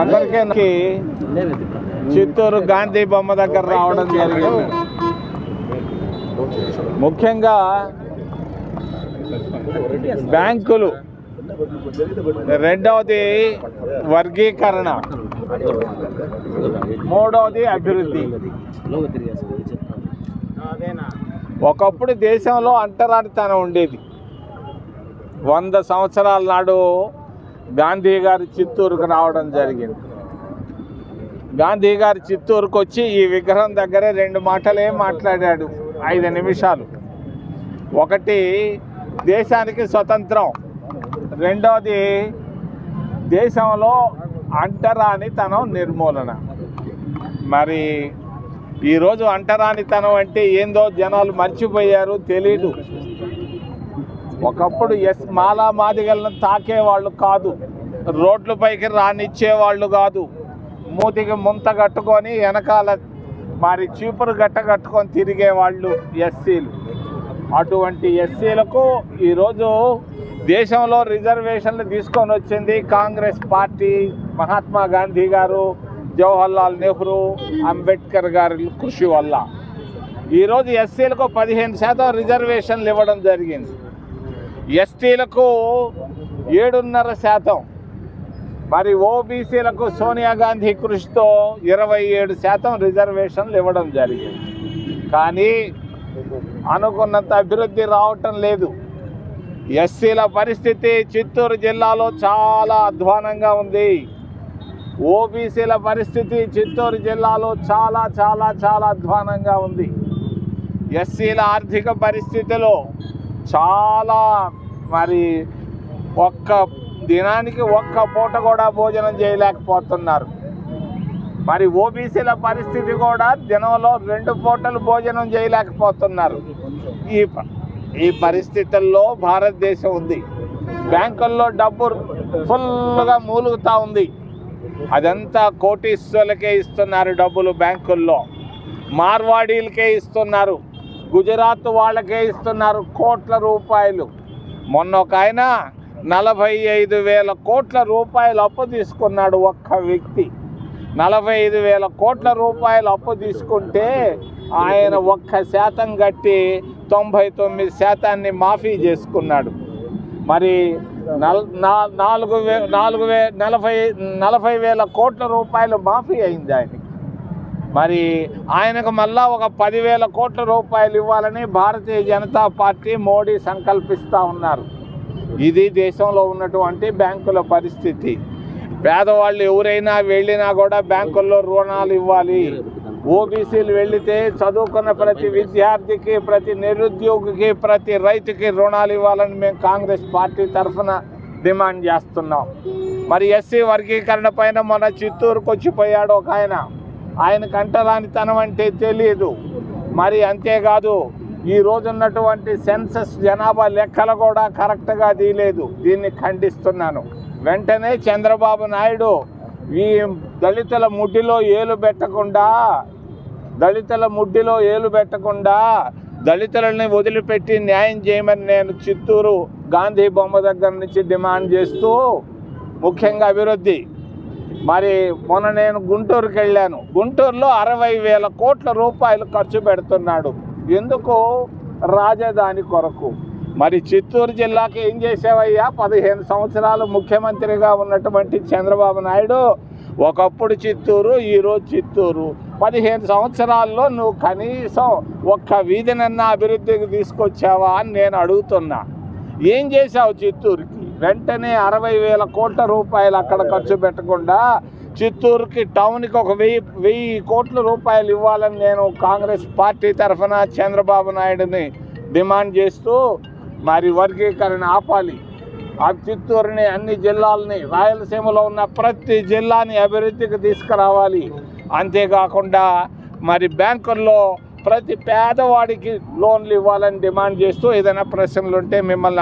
అందరికీ చిత్తూరు గాంధీ బొమ్మ దగ్గర రావడం జరిగింది. ముఖ్యంగా బ్యాంకులు, రెండవది వర్గీకరణ, మూడవది అభివృద్ధి. ఒకప్పుడు దేశంలో అంటరానితనం ఉండేది. 100 సంవత్సరాల నాడు గాంధీ గారు చిత్తూరుకు రావడం జరిగింది. గాంధీ గారు చిత్తూరుకు వచ్చి ఈ విగ్రహం దగ్గరే 2 మాటలే మాట్లాడాడు, 5 నిమిషాలు. ఒకటి దేశానికి స్వతంత్రం, రెండవది దేశంలో అంటరానితనం నిర్మూలన. మరి ఈరోజు అంటరానితనం అంటే ఏందో జనాలు మర్చిపోయారు, తెలీదు. ఒకప్పుడు మాలా మాదిగలను తాకేవాళ్ళు కాదు, రోడ్లపైకి రానిచ్చేవాళ్ళు కాదు, మూతికి ముంత కట్టుకొని వెనకాల మరి చీపురు గట్ట కట్టుకొని తిరిగేవాళ్ళు ఎస్సీలు. అటువంటి ఎస్సీలకు ఈరోజు దేశంలో రిజర్వేషన్లు తీసుకొని వచ్చింది కాంగ్రెస్ పార్టీ, మహాత్మా గాంధీ గారు, జవహర్లాల్ నెహ్రూ, అంబేద్కర్ గారి కృషి వల్ల. ఈరోజు ఎస్సీలకు 15% రిజర్వేషన్లు ఇవ్వడం జరిగింది. ఎస్టీలకు 7.5%. మరి ఓబీసీలకు సోనియా గాంధీ కృషితో 27% రిజర్వేషన్లు ఇవ్వడం జరిగింది. కానీ అనుకున్నంత అభివృద్ధి రావటం లేదు. ఎస్సీల పరిస్థితి చిత్తూరు జిల్లాలో చాలా అధ్వానంగా ఉంది. ఓబీసీల పరిస్థితి చిత్తూరు జిల్లాలో చాలా చాలా చాలా అధ్వానంగా ఉంది. ఎస్సీల ఆర్థిక పరిస్థితిలో చాలా మరి దినానికి ఒక్క పూట కూడా భోజనం చేయలేకపోతున్నారు. మరి ఓబీసీల పరిస్థితి కూడా దినంలో 2 పూటలు భోజనం చేయలేకపోతున్నారు. ఈ పరిస్థితుల్లో భారతదేశం ఉంది. బ్యాంకుల్లో డబ్బు ఫుల్గా మూలుగుతూ ఉంది. అదంతా కోటీశ్వరులకే ఇస్తున్నారు డబ్బులు. బ్యాంకుల్లో మార్వాడీలకే ఇస్తున్నారు, గుజరాత్ వాళ్ళకే ఇస్తున్నారు కోట్ల రూపాయలు. మొన్న ఒక ఆయన 45,000 కోట్ల రూపాయలు అప్పు తీసుకున్నాడు ఒక్క వ్యక్తి. 45,000 కోట్ల రూపాయలు అప్పు తీసుకుంటే ఆయన 1% కట్టి 99% మాఫీ చేసుకున్నాడు. మరి 40,000 కోట్ల రూపాయలు మాఫీ అయింది ఆయనకి. మరి ఆయనకు మళ్ళా ఒక 10,000 కోట్ల రూపాయలు ఇవ్వాలని భారతీయ జనతా పార్టీ, మోడీ సంకల్పిస్తూ ఉన్నారు. ఇది దేశంలో ఉన్నటువంటి బ్యాంకుల పరిస్థితి. పేదవాళ్ళు ఎవరైనా వెళ్ళినా కూడా బ్యాంకుల్లో రుణాలు ఇవ్వాలి. ఓబీసీలు వెళితే చదువుకున్న ప్రతి విద్యార్థికి, ప్రతి నిరుద్యోగికి, ప్రతి రైతుకి రుణాలు ఇవ్వాలని మేము కాంగ్రెస్ పార్టీ తరఫున డిమాండ్ చేస్తున్నాం. మరి ఎస్సీ వర్గీకరణ పైన మన చిత్తూరుకు వచ్చిపోయాడు ఒక ఆయనకు అంటరానితనం అంటే తెలియదు. మరి అంతేకాదు, ఈ రోజున్నటువంటి సెన్సస్ జనాభా లెక్కలు కూడా కరెక్ట్గా తీయలేదు. దీన్ని ఖండిస్తున్నాను. వెంటనే చంద్రబాబు నాయుడు ఈ దళితుల ముడ్డిలో ఏలు పెట్టకుండా దళితులని వదిలిపెట్టి న్యాయం చేయమని నేను చిత్తూరు గాంధీ బొమ్మ దగ్గర నుంచి డిమాండ్ చేస్తూ, ముఖ్యంగా అభివృద్ధి. మరి మొన్న నేను గుంటూరుకి వెళ్ళాను. గుంటూరులో 60,000 కోట్ల రూపాయలు ఖర్చు పెడుతున్నాడు. ఎందుకు? రాజధాని కొరకు. మరి చిత్తూరు జిల్లాకి ఏం చేసావయ్యా? 15 సంవత్సరాలు ముఖ్యమంత్రిగా ఉన్నటువంటి చంద్రబాబు నాయుడు ఒకప్పుడు చిత్తూరు, ఈరోజు చిత్తూరు. 15 సంవత్సరాల్లో నువ్వు కనీసం ఒక్క వీధినన్నా అభివృద్ధికి తీసుకొచ్చావా అని నేను అడుగుతున్నా. ఏం చేశావు చిత్తూరుకి? వెంటనే 60,000 కోట్ల రూపాయలు అక్కడ ఖర్చు పెట్టకుండా చిత్తూరుకి టౌన్కి ఒక 1,000 కోట్ల రూపాయలు ఇవ్వాలని నేను కాంగ్రెస్ పార్టీ తరఫున చంద్రబాబు నాయుడుని డిమాండ్ చేస్తూ, మరి వర్గీకరణ ఆపాలి. ఆ చిత్తూరుని, అన్ని జిల్లాలని, రాయలసీమలో ఉన్న ప్రతి జిల్లాని అభివృద్ధికి తీసుకురావాలి. అంతేకాకుండా మరి బ్యాంకుల్లో ప్రతి పేదవాడికి లోన్లు ఇవ్వాలని డిమాండ్ చేస్తూ ఏదైనా ప్రశ్నలు ఉంటే మిమ్మల్ని